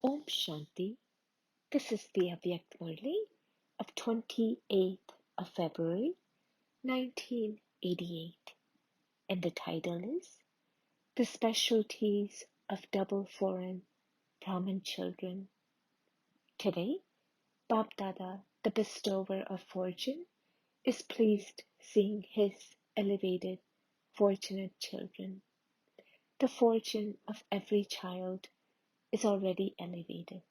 Om Shanti. This is the Avyakt Murli of 28th of February 1988, and the title is The Specialties of Double Foreign Brahmin Children. Today, Bap Dada, the bestower of fortune, is pleased seeing his elevated, fortunate children. The fortune of every child is already elevated,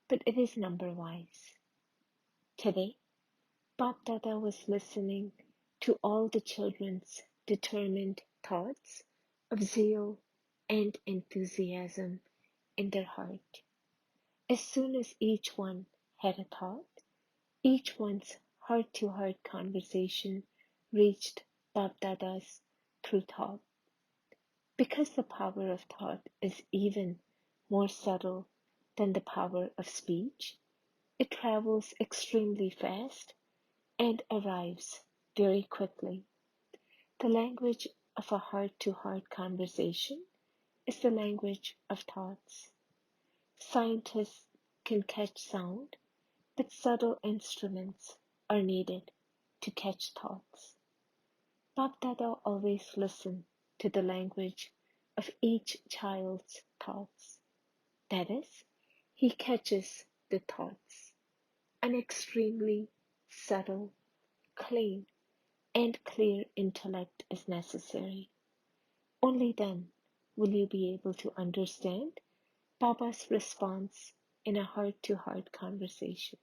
but it is number-wise. Today, Bap Dada was listening to all the children's determined thoughts of zeal and enthusiasm in their heart. As soon as each one had a thought, each one's heart-to-heart conversation reached Bap Dada's through thought. Because the power of thought is even more subtle than the power of speech, it travels extremely fast and arrives very quickly. The language of a heart-to-heart conversation is the language of thoughts. Scientists can catch sound, but subtle instruments are needed to catch thoughts. Bap Dada always listened to the language of each child's thoughts. That is, he catches the thoughts. An extremely subtle, clean, and clear intellect is necessary. Only then will you be able to understand Baba's response in a heart-to-heart conversation.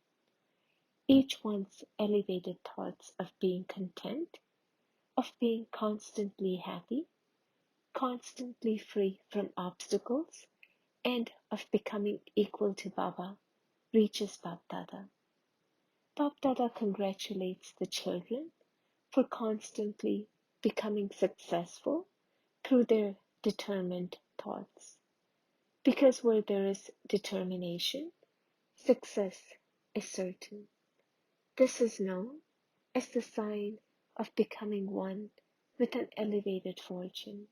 Each one's elevated thoughts of being content, of being constantly happy, constantly free from obstacles, and of becoming equal to Baba reaches Bap Dada. Bap Dada congratulates the children for constantly becoming successful through their determined thoughts. Because where there is determination, success is certain. This is known as the sign of becoming one with an elevated fortune.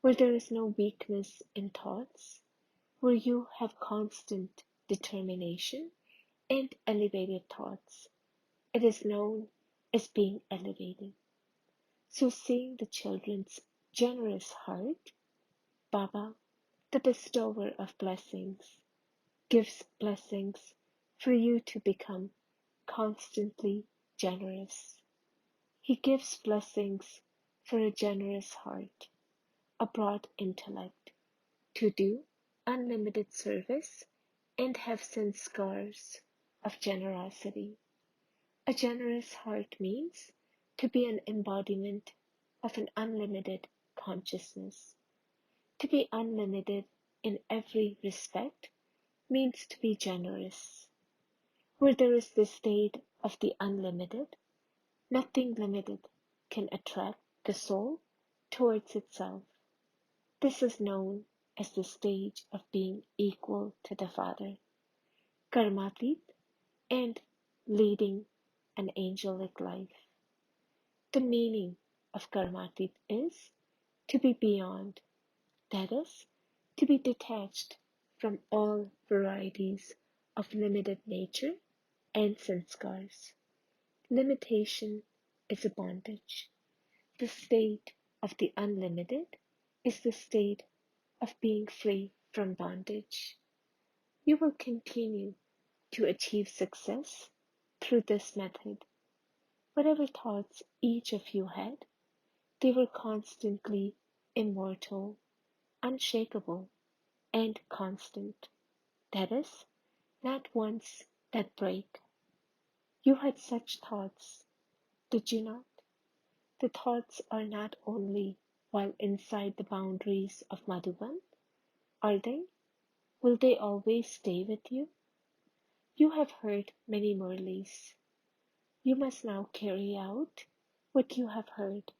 Where there is no weakness in thoughts, where you have constant determination and elevated thoughts, it is known as being elevated. So seeing the children's generous heart, Baba, the bestower of blessings, gives blessings for you to become constantly generous. He gives blessings for a generous heart, a broad intellect, to do unlimited service and have sanskars of generosity. A generous heart means to be an embodiment of an unlimited consciousness. To be unlimited in every respect means to be generous. Where there is the state of the unlimited, nothing limited can attract the soul towards itself. This is known as the stage of being equal to the Father, karmatit, and leading an angelic life. The meaning of karmatit is to be beyond, that is, to be detached from all varieties of limited nature and sanskars. Limitation is a bondage. The state of the unlimited is the state of being free from bondage. You will continue to achieve success through this method. Whatever thoughts each of you had, they were constantly immortal, unshakable, and constant. That is, not ones that break. You had such thoughts, did you not? The thoughts are not only while inside the boundaries of Madhuban, are they? Will they always stay with you? You have heard many Murlis. You must now carry out what you have heard,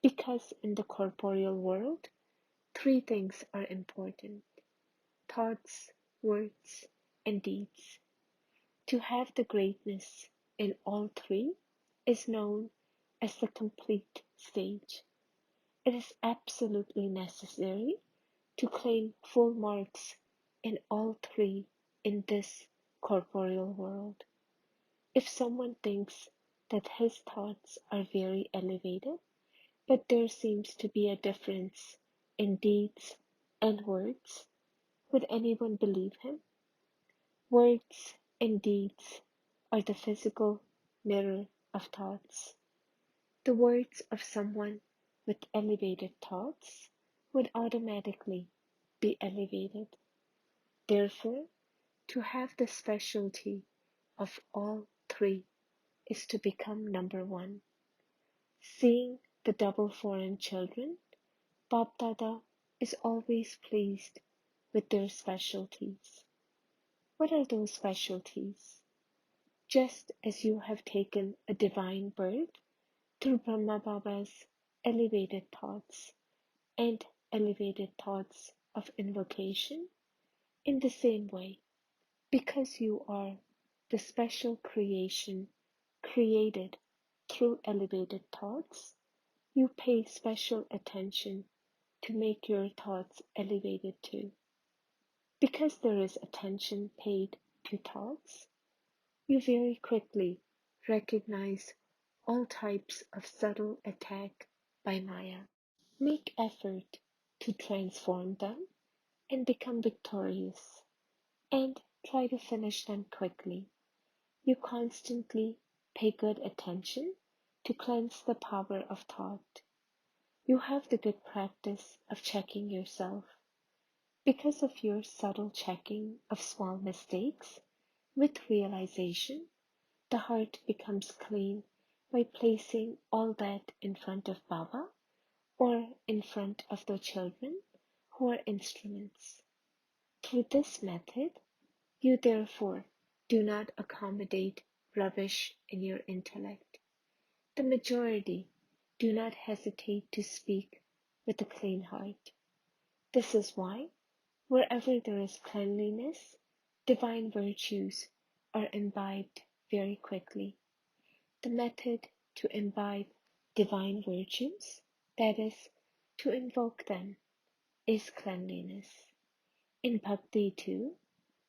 because in the corporeal world, three things are important: thoughts, words, and deeds. To have the greatness in all three is known as the complete stage. It is absolutely necessary to claim full marks in all three in this corporeal world. If someone thinks that his thoughts are very elevated, but there seems to be a difference in deeds and words, would anyone believe him? Words and deeds are the physical mirror of thoughts. The words of someone with elevated thoughts would automatically be elevated. Therefore, to have the specialty of all three is to become number one. Seeing the double foreign children, Bap Dada is always pleased with their specialties. What are those specialties? Just as you have taken a divine birth through Brahma Baba's elevated thoughts and elevated thoughts of invocation, in the same way, because you are the special creation created through elevated thoughts, you pay special attention to make your thoughts elevated too. Because there is attention paid to thoughts, you very quickly recognize all types of subtle attack by Maya. Make effort to transform them and become victorious, and try to finish them quickly. You constantly pay good attention to cleanse the power of thought. You have the good practice of checking yourself. Because of your subtle checking of small mistakes, with realization, the heart becomes clean by placing all that in front of Baba or in front of the children who are instruments. Through this method, you therefore do not accommodate rubbish in your intellect. The majority do not hesitate to speak with a clean heart. This is why, wherever there is cleanliness, divine virtues are imbibed very quickly. The method to imbibe divine virtues, that is, to invoke them, is cleanliness. In bhakti too,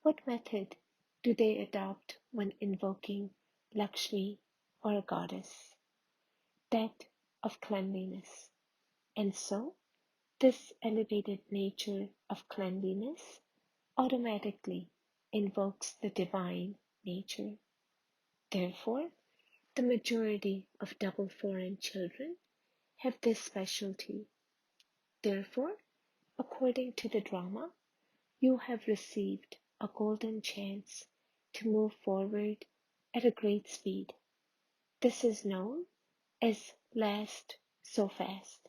what method do they adopt when invoking Lakshmi or a goddess? That of cleanliness. And so, this elevated nature of cleanliness automatically invokes the divine nature. Therefore, the majority of double foreign children have this specialty. Therefore, according to the drama, you have received a golden chance to move forward at a great speed. This is known as last so fast.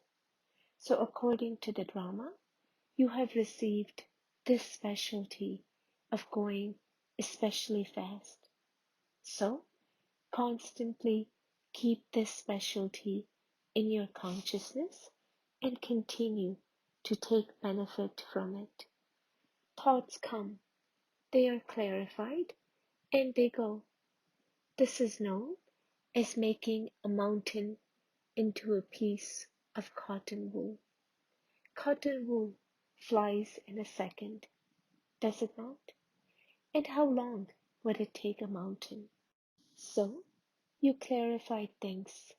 So according to the drama, you have received this specialty of going especially fast. So constantly keep this specialty in your consciousness and continue to take benefit from it. Thoughts come, they are clarified, and they go. This is known as making a mountain into a piece of cotton wool. Cotton wool flies in a second, does it not? And how long would it take a mountain? So, you clarified things,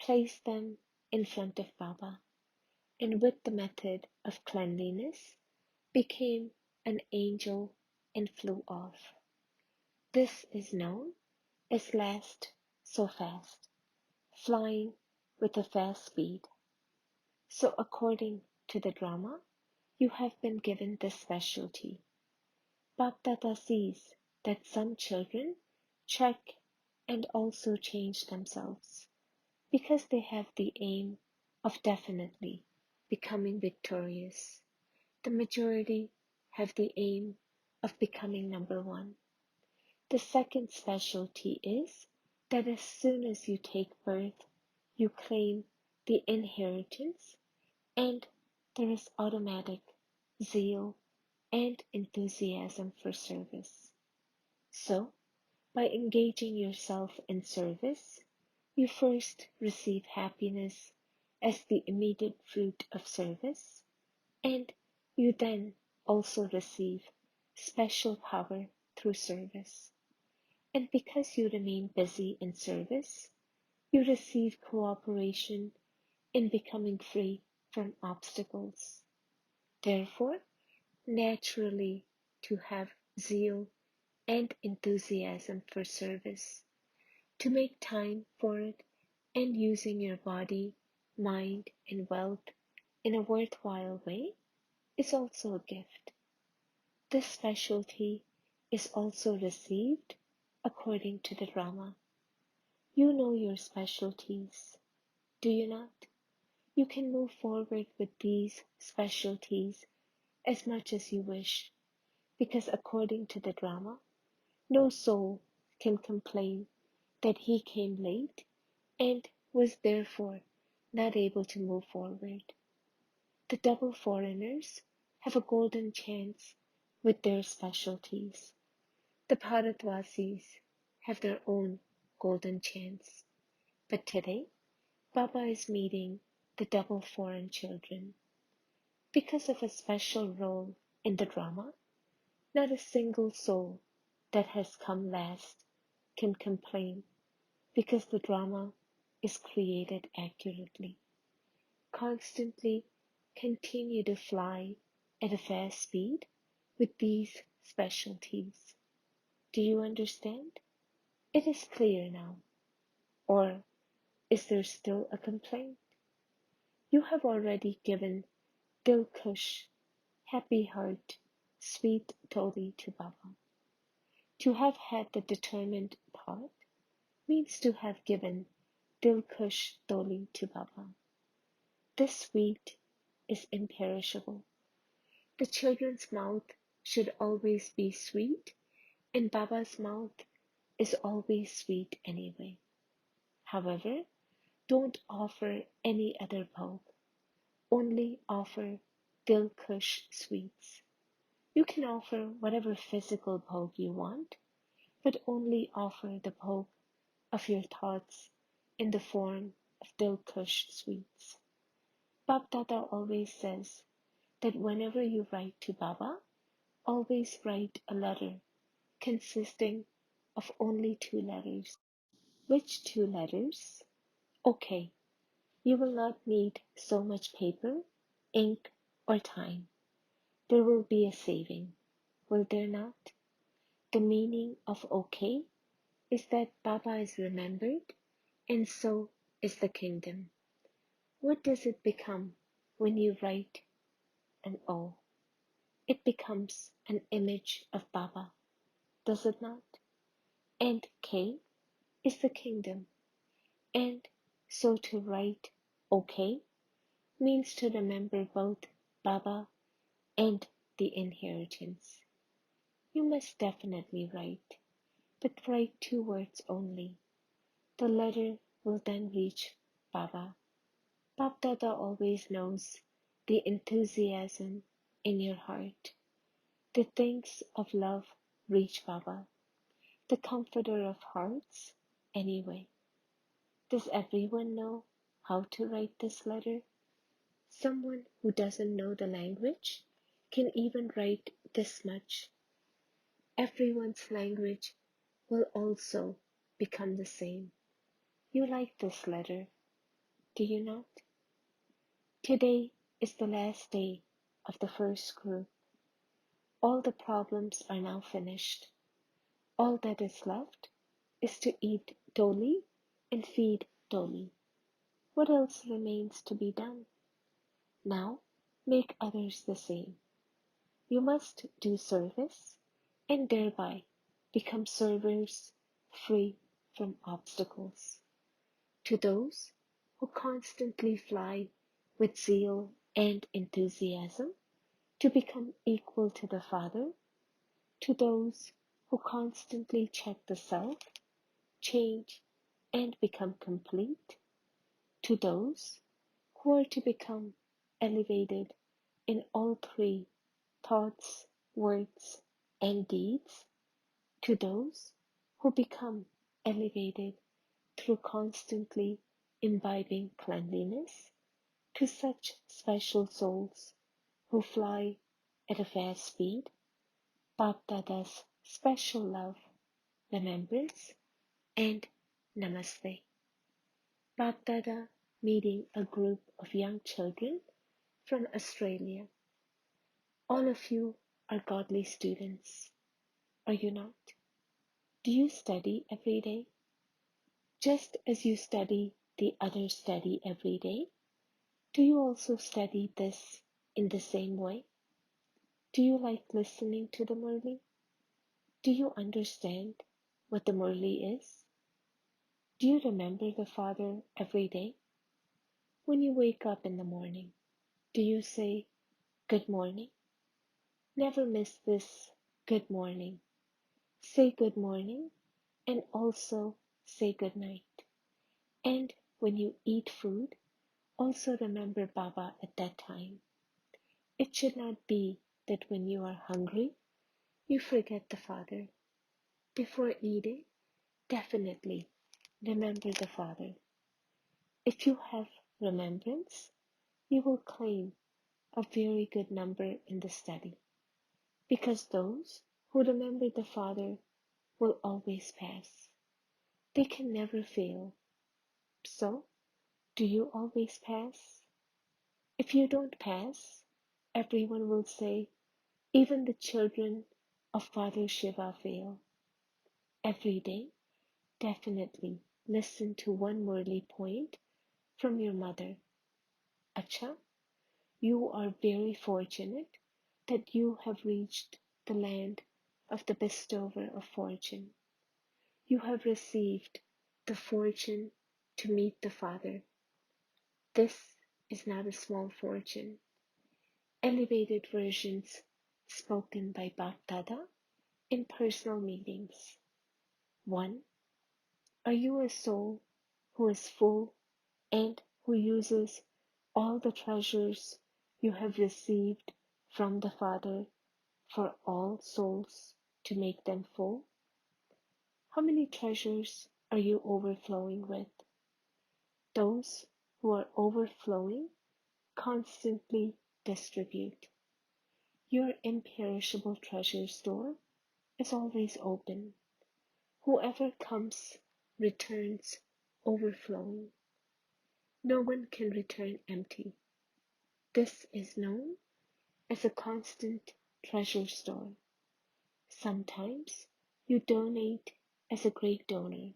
placed them in front of Baba, and with the method of cleanliness, became an angel and flew off. This is known as last so fast, flying with a fast speed. So according to the drama, you have been given this specialty. Bhakta sees that some children check and also change themselves because they have the aim of definitely becoming victorious. The majority have the aim of becoming number one. The second specialty is that as soon as you take birth, you claim the inheritance and there is automatic zeal and enthusiasm for service. So, by engaging yourself in service, you first receive happiness as the immediate fruit of service, and you then also receive special power through service. And because you remain busy in service, you receive cooperation in becoming free from obstacles. Therefore, naturally, to have zeal and enthusiasm for service, to make time for it, and using your body, mind, and wealth in a worthwhile way is also a gift. This specialty is also received according to the drama. You know your specialties, do you not? You can move forward with these specialties as much as you wish, because according to the drama, no soul can complain that he came late and was therefore not able to move forward. The double foreigners have a golden chance with their specialties. The Bharatvasis have their own golden chance. But today, Baba is meeting the double foreign children. Because of a special role in the drama, not a single soul that has come last can complain, because the drama is created accurately. Constantly continue to fly at a fast speed with these specialties. Do you understand? It is clear now. Or is there still a complaint? You have already given Dilkush, happy heart, sweet Todi to Baba. To have had the determined thought means to have given Dilkush Toli to Baba. This sweet is imperishable. The children's mouth should always be sweet, and Baba's mouth is always sweet anyway. However, don't offer any other bhog. Only offer Dilkush sweets. You can offer whatever physical bhog you want, but only offer the bhog of your thoughts in the form of Dilkush sweets. Bab Dada always says that whenever you write to Baba, always write a letter consisting of only 2 letters. Which 2 letters? Okay, you will not need so much paper, ink, or time. There will be a saving, will there not? The meaning of okay is that Baba is remembered, and so is the kingdom. What does it become when you write an O? It becomes an image of Baba, does it not? And K is the kingdom. And so to write okay means to remember both Baba and the inheritance. You must definitely write, but write 2 words only. The letter will then reach Baba. Bab Dada always knows the enthusiasm in your heart. The things of love reach Baba, the comforter of hearts, anyway. Does everyone know how to write this letter? Someone who doesn't know the language can even write this much. Everyone's language will also become the same. You like this letter, do you not? Today is the last day of the first group. All the problems are now finished. All that is left is to eat doli and feed doli. What else remains to be done? Now make others the same. You must do service and thereby become servers free from obstacles. To those who constantly fly with zeal and enthusiasm to become equal to the Father, to those who constantly check the self, change, and become complete, to those who are to become elevated in all 3 thoughts, words, and deeds, to those who become elevated through constantly imbibing cleanliness, to such special souls who fly at a fast speed, Bap Dada's special love, remembrance, and namaste. Bap Dada meeting a group of young children from Australia. All of you are godly students, are you not? Do you study every day? Just as you study the other study every day, do you also study this in the same way? Do you like listening to the Murli? Do you understand what the Murli is? Do you remember the Father every day? When you wake up in the morning, do you say, "Good morning"? Never miss this "good morning." Say good morning and also say good night. And when you eat food, also remember Baba at that time. It should not be that when you are hungry, you forget the Father. Before eating, definitely remember the Father. If you have remembrance, you will claim a very good number in the study, because those who remember the Father will always pass. They can never fail. So, do you always pass? If you don't pass, everyone will say, even the children of Father Shiva fail. Every day, definitely listen to one Murli point from your mother. Acha, you are very fortunate that you have reached the land of the bestower of fortune. You have received the fortune to meet the Father. This is not a small fortune. Elevated versions spoken by Bap Dada in personal meetings. 1. Are you a soul who is full and who uses all the treasures you have received from the Father for all souls to make them full? How many treasures are you overflowing with? Those who are overflowing constantly distribute. Your imperishable treasure store is always open. Whoever comes returns overflowing. No one can return empty. This is known as a constant treasure store. Sometimes you donate as a great donor.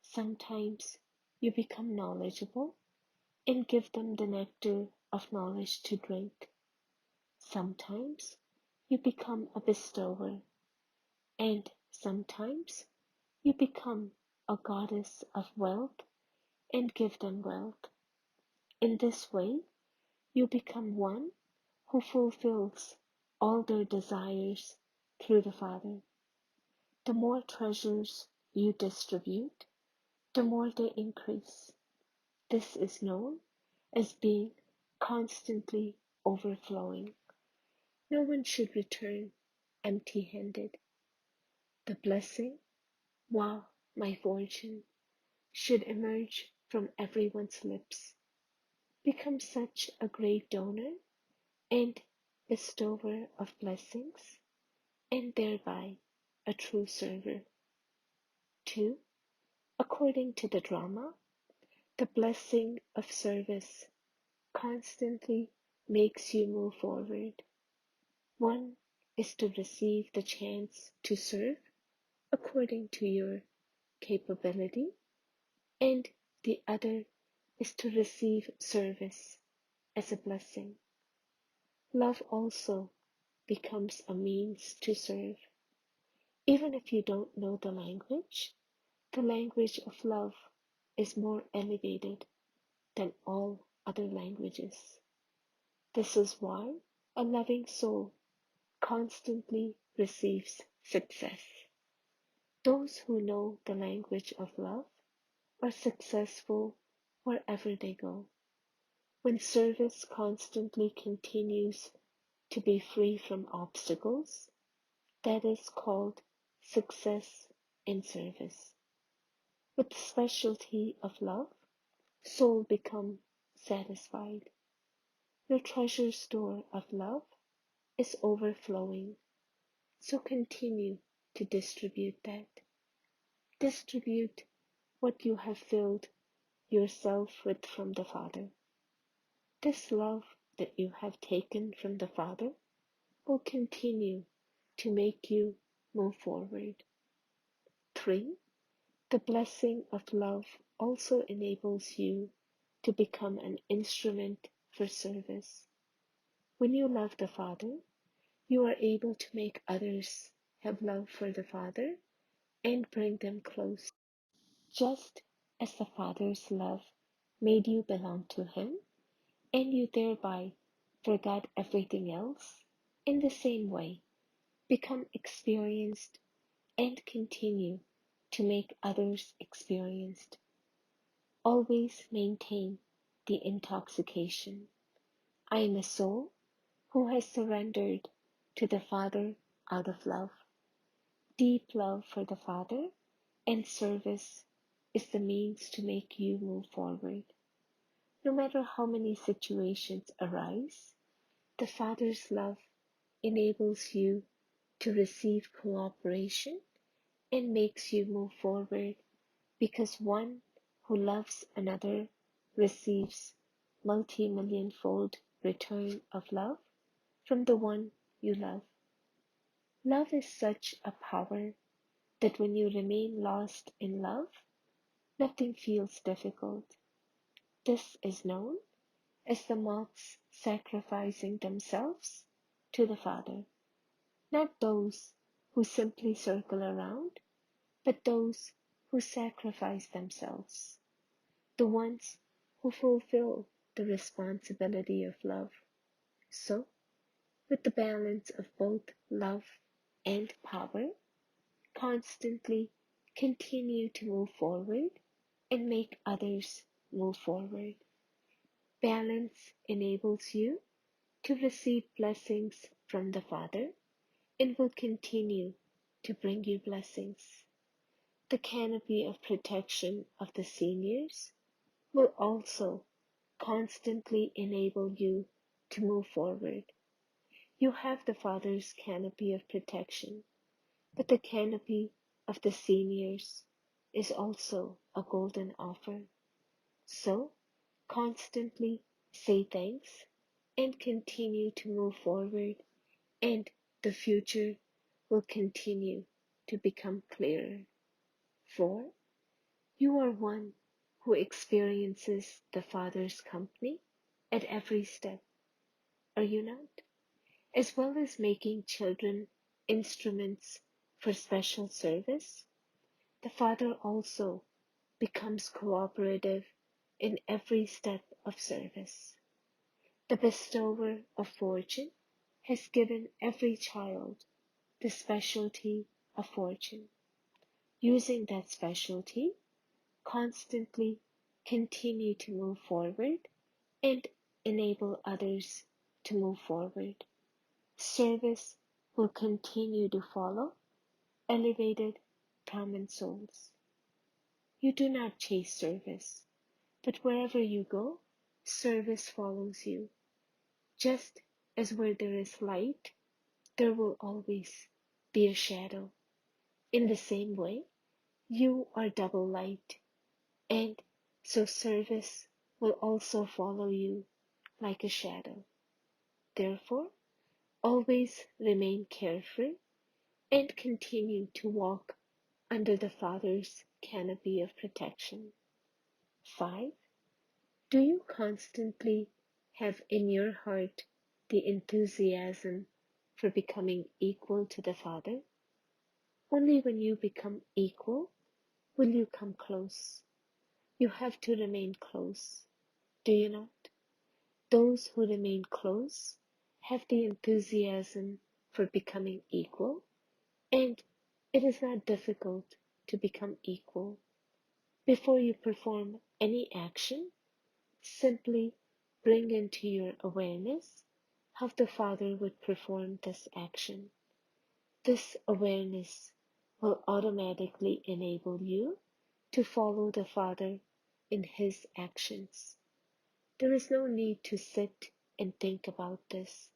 Sometimes you become knowledgeable and give them the nectar of knowledge to drink. Sometimes you become a bestower, and sometimes you become a goddess of wealth and give them wealth. In this way, you become one who fulfills all their desires through the Father. The more treasures you distribute, the more they increase. This is known as being constantly overflowing. No one should return empty-handed. The blessing, "Wow, my fortune," should emerge from everyone's lips. Become such a great donor and bestower of blessings, and thereby a true server. 2. According to the drama, the blessing of service constantly makes you move forward. One is to receive the chance to serve according to your capability, and the other is to receive service as a blessing. Love also becomes a means to serve. Even if you don't know the language of love is more elevated than all other languages. This is why a loving soul constantly receives success. Those who know the language of love are successful wherever they go. When service constantly continues to be free from obstacles, that is called success in service. With the specialty of love, soul become satisfied. Your treasure store of love is overflowing. So continue to distribute that. Distribute what you have filled yourself with from the Father. This love that you have taken from the Father will continue to make you move forward. 3. The blessing of love also enables you to become an instrument for service. When you love the Father, you are able to make others have love for the Father and bring them close. Just as the Father's love made you belong to Him, and you thereby forgot everything else, in the same way, become experienced and continue to make others experienced. Always maintain the intoxication. I am a soul who has surrendered to the Father out of love. Deep love for the Father and service is the means to make you move forward. No matter how many situations arise, the Father's love enables you to receive cooperation and makes you move forward, because one who loves another receives multi-million-fold return of love from the one you love. Love is such a power that when you remain lost in love, nothing feels difficult. This is known as the monks sacrificing themselves to the Father. Not those who simply circle around, but those who sacrifice themselves, the ones who fulfill the responsibility of love. So, with the balance of both love and power, constantly continue to move forward and make others move forward. Balance enables you to receive blessings from the Father and will continue to bring you blessings. The canopy of protection of the seniors will also constantly enable you to move forward. You have the Father's canopy of protection, but the canopy of the seniors is also a golden offer. So, constantly say thanks and continue to move forward, and the future will continue to become clearer. 4. You are one who experiences the Father's company at every step, are you not? As well as making children instruments for special service, the Father also becomes cooperative in every step of service. The bestower of fortune has given every child the specialty of fortune. Using that specialty, constantly continue to move forward and enable others to move forward. Service will continue to follow elevated Brahmin souls. You do not chase service, but wherever you go, service follows you. Just as where there is light, there will always be a shadow. In the same way, you are double light, and so service will also follow you like a shadow. Therefore, always remain carefree and continue to walk under the Father's canopy of protection. 5. Do you constantly have in your heart the enthusiasm for becoming equal to the Father? Only when you become equal will you come close. You have to remain close, do you not? Those who remain close have the enthusiasm for becoming equal, and it is not difficult to become equal. Before you perform any action, simply bring into your awareness how the Father would perform this action. This awareness will automatically enable you to follow the Father in His actions. There is no need to sit and think about this.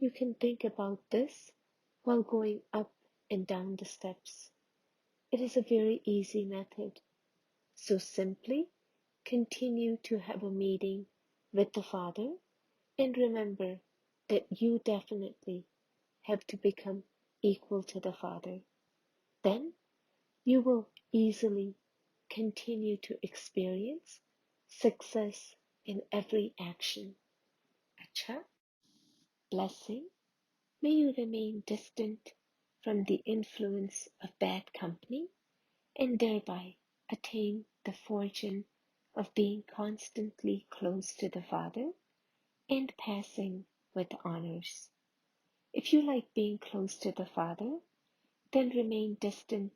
You can think about this while going up and down the steps. It is a very easy method. So simply continue to have a meeting with the Father and remember that you definitely have to become equal to the Father. Then you will easily continue to experience success in every action. Acha, blessing. May you remain distant from the influence of bad company and thereby attain the fortune of being constantly close to the Father and passing with honors. If you like being close to the Father, then remain distant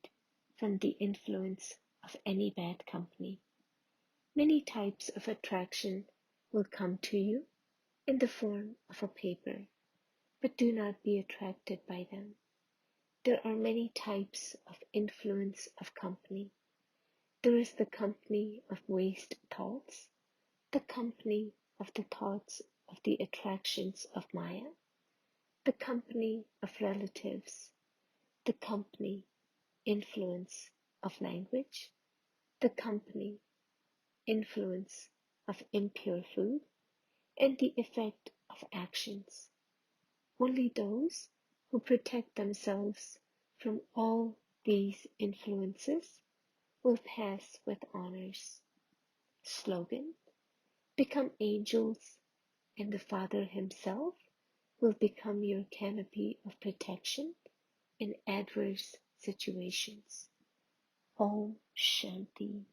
from the influence of any bad company. Many types of attraction will come to you in the form of a paper, but do not be attracted by them. There are many types of influence of company. There is the company of waste thoughts, the company of the thoughts of the attractions of Maya, the company of relatives, the company, influence of language, the company, influence of impure food, and the effect of actions. Only those who protect themselves from all these influences will pass with honors. Slogan: become angels, and the Father Himself will become your canopy of protection in adverse situations. Om Shanti.